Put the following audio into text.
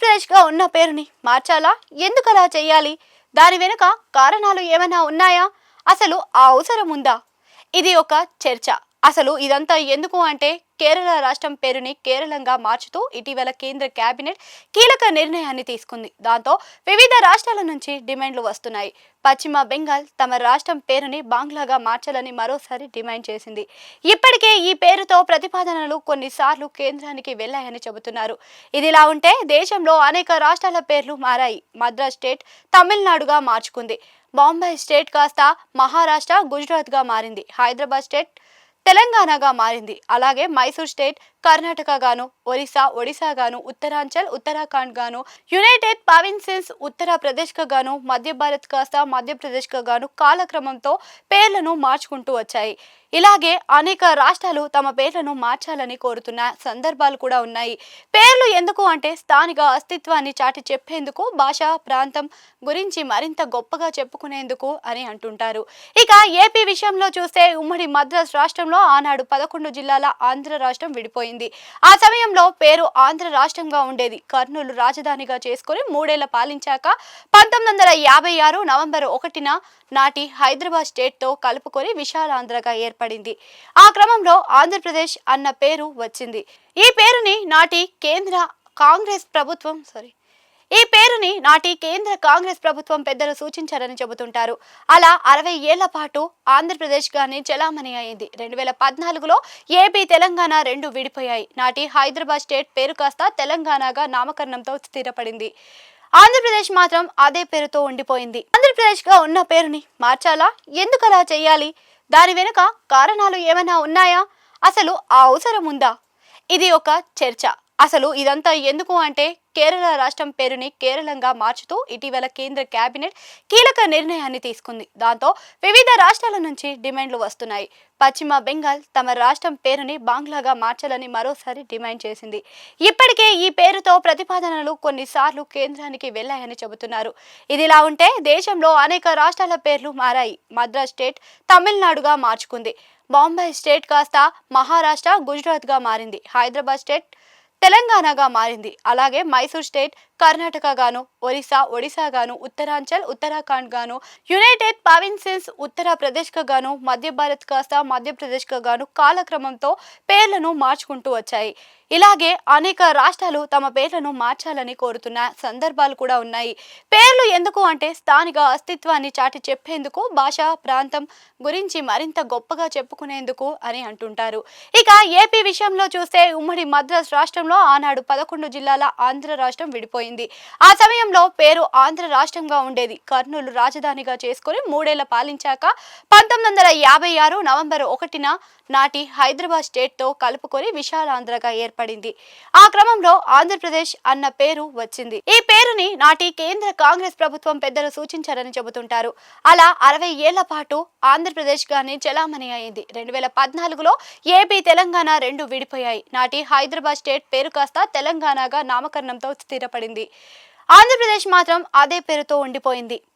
ఆంధ్రప్రదేశ్‌గా ఉన్న పేరుని మార్చాలా? ఎందుకలా చేయాలి? దాని వెనుక కారణాలు ఏమైనా ఉన్నాయా? అసలు ఆ అవసరం ఉందా? ఇది ఒక చర్చ. అసలు ఇదంతా ఎందుకు అంటే కేరళ రాష్ట్రం పేరుని కేరళంగా మార్చుతూ ఇటీవల కేంద్ర కేబినెట్ కీలక నిర్ణయాన్ని తీసుకుంది. దాంతో వివిధ రాష్ట్రాల నుంచి డిమాండ్లు వస్తున్నాయి. పశ్చిమ బెంగాల్ తమ రాష్ట్రం పేరుని బాంగ్లాగా మార్చాలని మరోసారి డిమాండ్ చేసింది. ఇప్పటికే ఈ పేరుతో ప్రతిపాదనలు కొన్నిసార్లు కేంద్రానికి వెళ్లాయని చెబుతున్నారు. ఇదిలా ఉంటే దేశంలో అనేక రాష్ట్రాల పేర్లు మారాయి. మద్రాస్ స్టేట్ తమిళనాడుగా మార్చుకుంది. బాంబే స్టేట్ కాస్త మహారాష్ట్ర, గుజరాత్గా మారింది. హైదరాబాద్ స్టేట్ తెలంగాణగా మారింది. అలాగే మైసూర్ స్టేట్ కర్ణాటక గాను, ఒడిశా గాను, ఉత్తరాంచల్ ఉత్తరాఖండ్ గాను, యునైటెడ్ ప్రావిన్సెస్ ఉత్తరప్రదేశ్ గాను, మధ్య భారత్ కాస్త మధ్యప్రదేశ్ గాను కాలక్రమంతో పేర్లను మార్చుకుంటూ వచ్చాయి. ఇలాగే అనేక రాష్ట్రాలు తమ పేర్లను మార్చాలని కోరుతున్న సందర్భాలు కూడా ఉన్నాయి. పేర్లు ఎందుకు అంటే స్థానిక అస్తిత్వాన్ని చాటి చెప్పేందుకు, భాషా ప్రాంతం గురించి మరింత గొప్పగా చెప్పుకునేందుకు అని అంటుంటారు. ఇక ఏపీ విషయంలో చూస్తే ఉమ్మడి మద్రాస్ రాష్ట్రంలో ఆనాడు 11 జిల్లాల ఆంధ్ర రాష్ట్రం విడిపోయింది. ఆ సమయంలో పేరు ఆంధ్ర రాష్ట్రంగా ఉండేది. కర్నూలు రాజధానిగా చేసుకుని 3 ఏళ్ల పాలించాక 1956 నవంబర్ 1న నాటి హైదరాబాద్ స్టేట్ తో కలుపుకొని విశాలాంధ్రగా ఏర్పడింది. ఆ క్రమంలో ఆంధ్రప్రదేశ్ అన్న పేరు వచ్చింది. ఈ పేరుని నాటి కేంద్ర కాంగ్రెస్ ప్రభుత్వం పెద్దలు సూచించారని చెబుతుంటారు. అలా 60 ఏళ్ల పాటు ఆంధ్రప్రదేశ్ గానే చలామణి అయింది. 2014లో ఏపీ, తెలంగాణ రెండు విడిపోయాయి. నాటి హైదరాబాద్ స్టేట్ పేరు కాస్త తెలంగాణగా నామకరణంతో స్థిరపడింది. ఆంధ్రప్రదేశ్ మాత్రం అదే పేరుతో ఉండిపోయింది. ఆంధ్రప్రదేశ్‌గా ఉన్న పేరుని మార్చాలా? ఎందుకలా చేయాలి? దాని వెనుక కారణాలు ఏమైనా ఉన్నాయా? అసలు ఆ అవసరం ఉందా? ఇది ఒక చర్చ. అసలు ఇదంతా ఎందుకు అంటే కేరళ రాష్ట్రం పేరుని కేరళంగా మార్చుతూ ఇటీవల కేంద్ర కేబినెట్ కీలక నిర్ణయాన్ని తీసుకుంది. దాంతో వివిధ రాష్ట్రాల నుంచి డిమాండ్లు వస్తున్నాయి. పశ్చిమ బెంగాల్ తమ రాష్ట్రం పేరుని బాంగ్లాగా మార్చాలని మరోసారి డిమాండ్ చేసింది. ఇప్పటికే ఈ పేరుతో ప్రతిపాదనలు కొన్నిసార్లు కేంద్రానికి వెళ్లాయని చెబుతున్నారు. ఇదిలా ఉంటే దేశంలో అనేక రాష్ట్రాల పేర్లు మారాయి. మద్రాస్ స్టేట్ తమిళనాడుగా మార్చుకుంది. బాంబే స్టేట్ కాస్త మహారాష్ట్ర, గుజరాత్గా మారింది. హైదరాబాద్ స్టేట్ తెలంగాణగా మారింది. అలాగే మైసూర్ స్టేట్ కర్ణాటక గాను, ఒడిశా గాను, ఉత్తరాంచల్ ఉత్తరాఖండ్ గాను, యునైటెడ్ ప్రావిన్సెస్ ఉత్తరప్రదేశ్ గాను, మధ్య భారత్ కాస్త మధ్యప్రదేశ్ గాను కాలక్రమంతో పేర్లను మార్చుకుంటూ వచ్చాయి. ఇలాగే అనేక రాష్ట్రాలు తమ పేర్లను మార్చాలని కోరుతున్న సందర్భాలు కూడా ఉన్నాయి. పేర్లు ఎందుకు అంటే స్థానిక అస్తిత్వాన్ని చాటి చెప్పేందుకు, భాషా ప్రాంతం గురించి మరింత గొప్పగా చెప్పుకునేందుకు అని అంటుంటారు. ఇక ఏపీ విషయంలో చూస్తే ఉమ్మడి మద్రాస్ రాష్ట్రంలో ఆనాడు 11 జిల్లాల ఆంధ్ర రాష్ట్రం విడిపోయింది. ఆ సమయంలో పేరు ఆంధ్ర రాష్ట్రంగా ఉండేది. కర్నూలు రాజధానిగా చేసుకుని 3 ఏళ్ల పాలించాక 1956 నవంబర్ 1న నాటి హైదరాబాద్ స్టేట్ తో కలుపుకొని విశాలాంధ్రగా ఏర్పడింది. ఆ క్రమంలో ఆంధ్రప్రదేశ్ అన్న పేరు వచ్చింది. ఈ పేరుని నాటి కేంద్ర కాంగ్రెస్ ప్రభుత్వం పెద్దలు సూచించారని చెబుతుంటారు. అలా 60 ఏళ్ల పాటు ఆంధ్రప్రదేశ్ గానే చలామణి అయింది. 2014లో ఏపీ, తెలంగాణ రెండు విడిపోయాయి. నాటి హైదరాబాద్ స్టేట్ పేరు కాస్త తెలంగాణగా నామకరణంతో స్థిరపడింది. ఆంధ్రప్రదేశ్ మాత్రం అదే పేరుతో ఉండిపోయింది.